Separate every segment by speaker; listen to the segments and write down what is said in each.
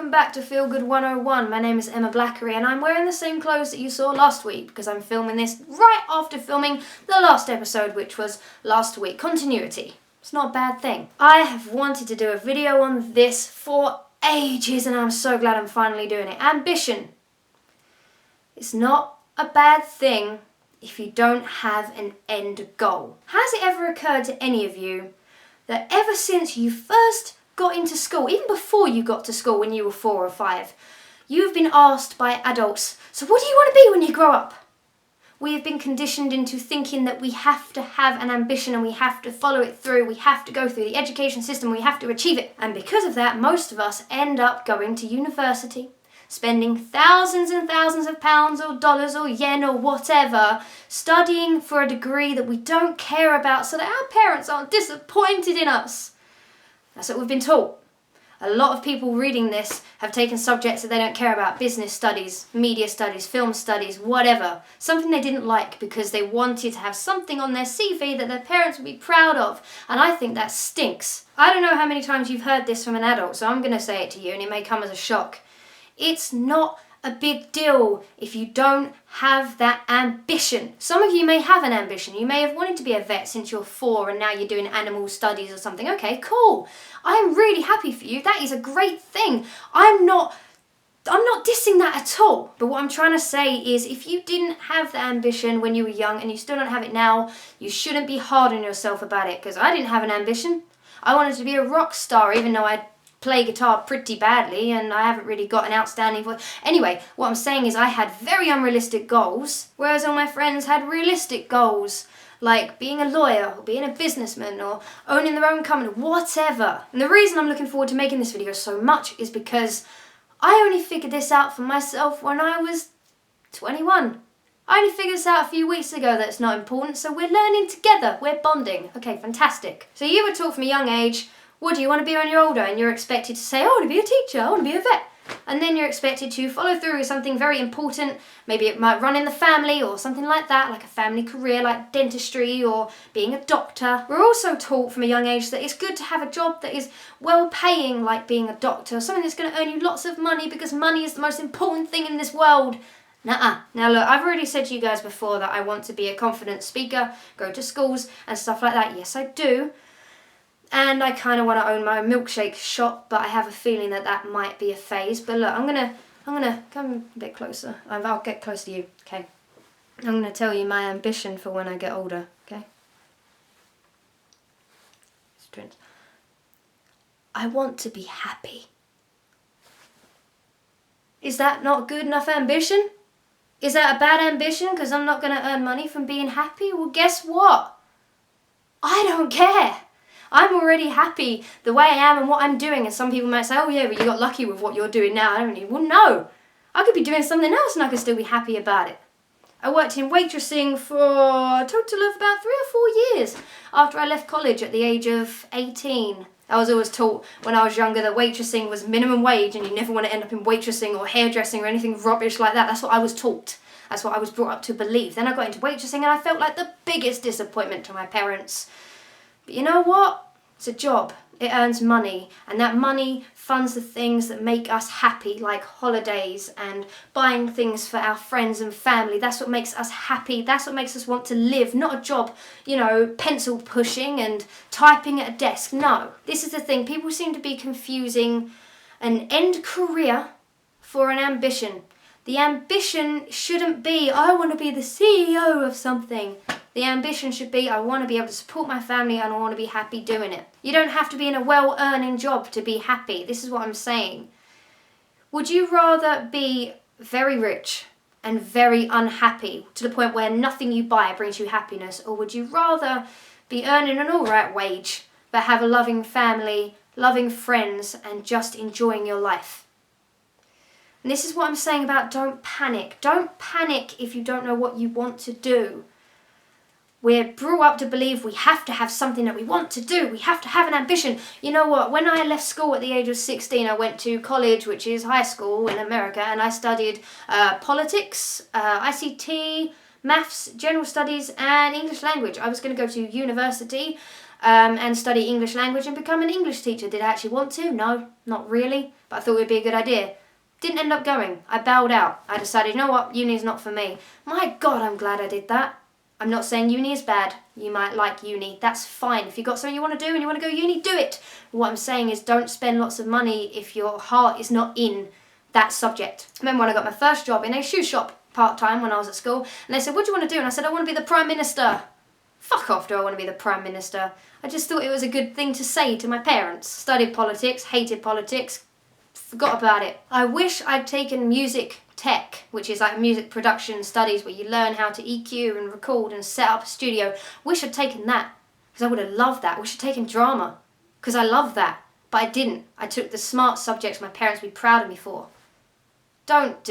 Speaker 1: welcome back to Feel Good 101. My name is Emma Blackery and I'm wearing the same clothes that you saw last week because I'm filming this right after filming the last episode, which was last week. Continuity. It's not a bad thing. I have wanted to do a video on this for ages and I'm so glad I'm finally doing it. Ambition. It's not a bad thing if you don't have an end goal. Has it ever occurred to any of you that ever since you first got into school, even before you got to school when you were 4 or 5, you've been asked by adults, so what do you want to be when you grow up? We have been conditioned into thinking that we have to have an ambition and we have to follow it through, we have to go through the education system, we have to achieve it. And because of that, most of us end up going to university, spending thousands and thousands of pounds or dollars or yen or whatever, studying for a degree that we don't care about so that our parents aren't disappointed in us. That's what we've been taught. A lot of people reading this have taken subjects that they don't care about. Business studies, media studies, film studies, whatever. Something they didn't like because they wanted to have something on their CV that their parents would be proud of. And I think that stinks. I don't know how many times you've heard this from an adult, so I'm going to say it to you and it may come as a shock. It's not a big deal if you don't have that ambition. Some of you may have an ambition. You may have wanted to be a vet since you're 4 and now you're doing animal studies or something. Okay, cool. I am really happy for you. That is a great thing. I'm not dissing that at all. But what I'm trying to say is if you didn't have the ambition when you were young and you still don't have it now, you shouldn't be hard on yourself about it, because I didn't have an ambition. I wanted to be a rock star even though I play guitar pretty badly and I haven't really got an outstanding voice. Anyway, what I'm saying is I had very unrealistic goals, whereas all my friends had realistic goals, like being a lawyer or being a businessman or owning their own company, whatever. And the reason I'm looking forward to making this video so much is because I only figured this out for myself when I was 21. I only figured this out a few weeks ago that it's not important, so we're learning together, we're bonding. Okay, fantastic. So you were taught from a young age, what do you want to be when you're older? And you're expected to say, I want to be a teacher, I want to be a vet. And then you're expected to follow through with something very important. Maybe it might run in the family or something like that, like a family career like dentistry or being a doctor. We're also taught from a young age that it's good to have a job that is well paying, like being a doctor, something that's going to earn you lots of money because money is the most important thing in this world. Nuh-uh. Now look, I've already said to you guys before that I want to be a confident speaker, go to schools and stuff like that. Yes, I do. And I kind of want to own my own milkshake shop, but I have a feeling that that might be a phase. But look, I'm gonna come a bit closer. I'll get close to you, okay? I'm gonna tell you my ambition for when I get older, okay? I want to be happy. Is that not good enough ambition? Is that a bad ambition because I'm not gonna earn money from being happy? Well, guess what? I don't care. I'm already happy the way I am and what I'm doing. And some people might say, oh yeah, but you got lucky with what you're doing now, haven't you? Well, no. I could be doing something else and I could still be happy about it. I worked in waitressing for a total of about 3 or 4 years after I left college at the age of 18. I was always taught when I was younger that waitressing was minimum wage and you never want to end up in waitressing or hairdressing or anything rubbish like that. That's what I was taught. That's what I was brought up to believe. Then I got into waitressing and I felt like the biggest disappointment to my parents. But you know what? It's a job. It earns money, and that money funds the things that make us happy, like holidays and buying things for our friends and family. That's what makes us happy. That's what makes us want to live, not a job, pencil pushing and typing at a desk. No. This is the thing. People seem to be confusing an end career for an ambition. The ambition shouldn't be, I want to be the CEO of something. The ambition should be, I want to be able to support my family and I want to be happy doing it. You don't have to be in a well-earning job to be happy. This is what I'm saying. Would you rather be very rich and very unhappy to the point where nothing you buy brings you happiness? Or would you rather be earning an alright wage but have a loving family, loving friends and just enjoying your life? And this is what I'm saying about don't panic. Don't panic if you don't know what you want to do. We're brought up to believe we have to have something that we want to do. We have to have an ambition. You know what? When I left school at the age of 16, I went to college, which is high school in America, and I studied politics, ICT, maths, general studies, and English language. I was going to go to university, and study English language and become an English teacher. Did I actually want to? No, not really, but I thought it would be a good idea. Didn't end up going. I bowed out. I decided, you know what, uni is not for me. My God, I'm glad I did that. I'm not saying uni is bad. You might like uni. That's fine. If you've got something you want to do and you want to go uni, do it. What I'm saying is don't spend lots of money if your heart is not in that subject. I remember when I got my first job in a shoe shop part-time when I was at school, and they said, what do you want to do? And I said, I want to be the Prime Minister. Fuck off, do I want to be the Prime Minister? I just thought it was a good thing to say to my parents. Studied politics, hated politics, forgot about it. I wish I'd taken music tech, which is like music production studies where you learn how to EQ and record and set up a studio. Wish I'd taken that, because I would have loved that. Wish I'd taken drama, because I love that. But I didn't. I took the smart subjects my parents would be proud of me for. Don't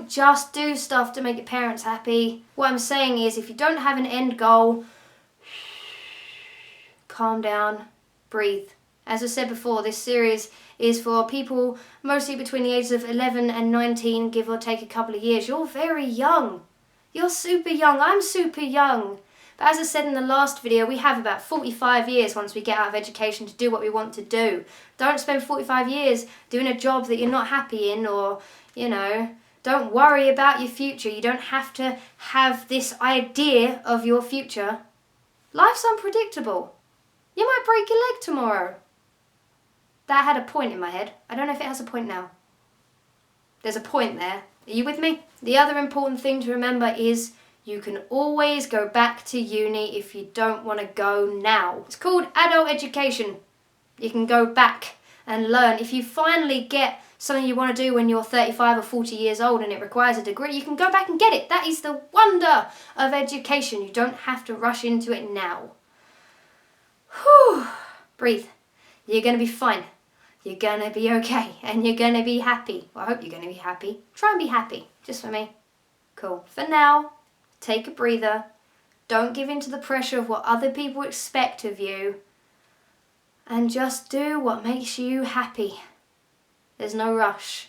Speaker 1: just do stuff to make your parents happy. What I'm saying is, if you don't have an end goal, calm down, breathe. As I said before, this series is for people mostly between the ages of 11 and 19, give or take a couple of years. You're very young. You're super young. I'm super young. But as I said in the last video, we have about 45 years once we get out of education to do what we want to do. Don't spend 45 years doing a job that you're not happy in, or, you know, don't worry about your future. You don't have to have this idea of your future. Life's unpredictable. You might break your leg tomorrow. That had a point in my head. I don't know if it has a point now. There's a point there. Are you with me? The other important thing to remember is you can always go back to uni if you don't want to go now. It's called adult education. You can go back and learn. If you finally get something you want to do when you're 35 or 40 years old and it requires a degree, you can go back and get it. That is the wonder of education. You don't have to rush into it now. Whew. Breathe. You're going to be fine. You're going to be okay. And you're going to be happy. Well, I hope you're going to be happy. Try and be happy. Just for me. Cool. For now, take a breather. Don't give in to the pressure of what other people expect of you. And just do what makes you happy. There's no rush.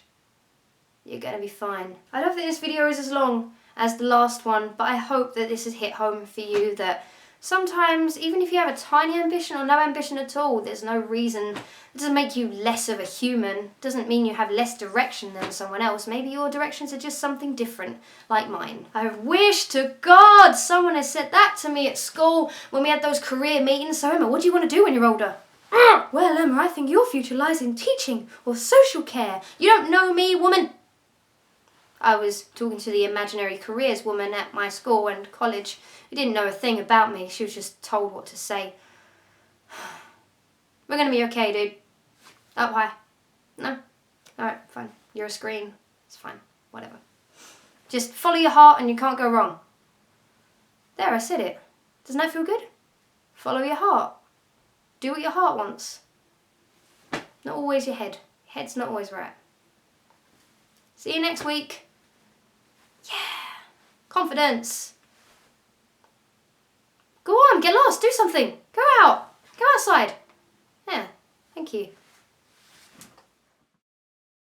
Speaker 1: You're going to be fine. I don't think this video is as long as the last one, but I hope that this has hit home for you that sometimes, even if you have a tiny ambition or no ambition at all, there's no reason. It doesn't make you less of a human. It doesn't mean you have less direction than someone else. Maybe your directions are just something different, like mine. I wish to God someone had said that to me at school when we had those career meetings. So, Emma, what do you want to do when you're older? Well, Emma, I think your future lies in teaching or social care. You don't know me, woman. I was talking to the imaginary careers woman at my school and college who didn't know a thing about me. She was just told what to say. We're going to be okay, dude. Up high. No? Alright, fine. You're a screen. It's fine. Whatever. Just follow your heart and you can't go wrong. There, I said it. Doesn't that feel good? Follow your heart. Do what your heart wants. Not always your head. Your head's not always right. See you next week. Yeah. Confidence. Go on, get lost, do something. Go out. Go outside. Yeah, thank you.